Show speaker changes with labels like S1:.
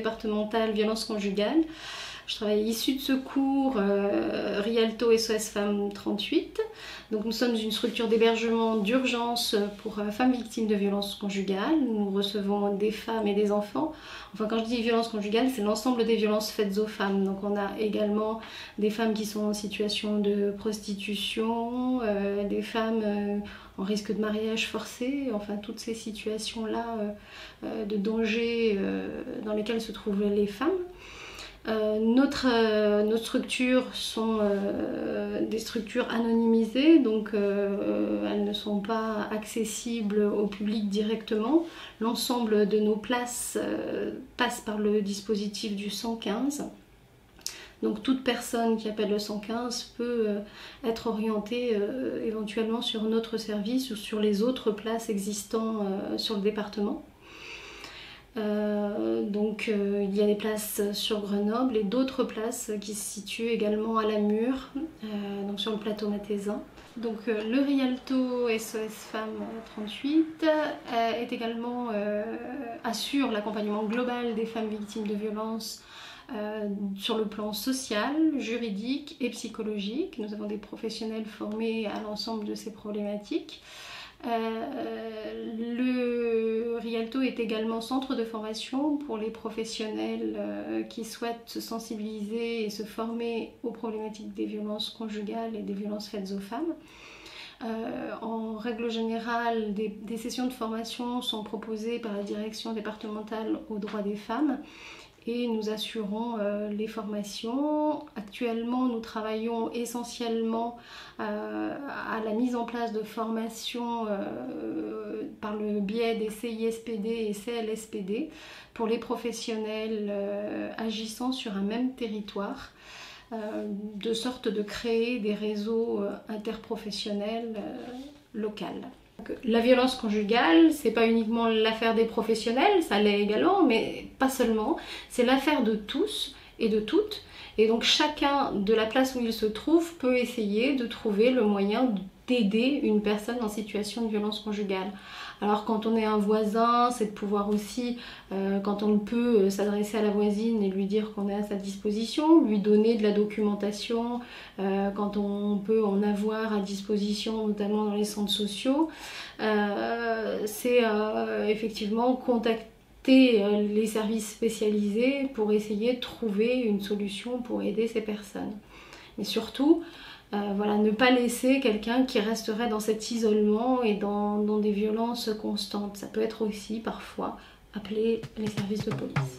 S1: départementale violences conjugales. Je travaille issue de secours Rialto SOS Femmes 38. Donc nous sommes une structure d'hébergement d'urgence pour femmes victimes de violences conjugales. Nous recevons des femmes et des enfants. Enfin, quand je dis violences conjugales, c'est l'ensemble des violences faites aux femmes. Donc on a également des femmes qui sont en situation de prostitution, des femmes en risque de mariage forcé, enfin toutes ces situations-là de danger dans lesquelles se trouvent les femmes. Nos structures sont des structures anonymisées, donc elles ne sont pas accessibles au public directement. L'ensemble de nos places passe par le dispositif du 115. Donc toute personne qui appelle le 115 peut être orientée éventuellement sur notre service ou sur les autres places existantes sur le département. Il y a des places sur Grenoble et d'autres places qui se situent également à la Mure, donc sur le plateau mathésin. Donc le Rialto SOS Femmes 38 est également assure l'accompagnement global des femmes victimes de violences sur le plan social, juridique et psychologique. Nous avons des professionnels formés à l'ensemble de ces problématiques. Le Rialto est également centre de formation pour les professionnels qui souhaitent se sensibiliser et se former aux problématiques des violences conjugales et des violences faites aux femmes. En règle générale, des sessions de formation sont proposées par la direction départementale aux droits des femmes et nous assurons les formations. Actuellement, nous travaillons essentiellement à la mise en place de formations par le biais des CISPD et CLSPD pour les professionnels agissant sur un même territoire, de sorte de créer des réseaux interprofessionnels locaux. La violence conjugale, c'est pas uniquement l'affaire des professionnels, ça l'est également, mais pas seulement. C'est l'affaire de tous et de toutes. Et donc chacun de la place où il se trouve peut essayer de trouver le moyen d'aider une personne en situation de violence conjugale. Alors quand on est un voisin, c'est de pouvoir aussi, quand on le peut, s'adresser à la voisine et lui dire qu'on est à sa disposition, lui donner de la documentation quand on peut en avoir à disposition, notamment dans les centres sociaux. C'est effectivement contacter les services spécialisés pour essayer de trouver une solution pour aider ces personnes. Mais surtout, ne pas laisser quelqu'un qui resterait dans cet isolement et dans des violences constantes. Ça peut être aussi parfois appeler les services de police.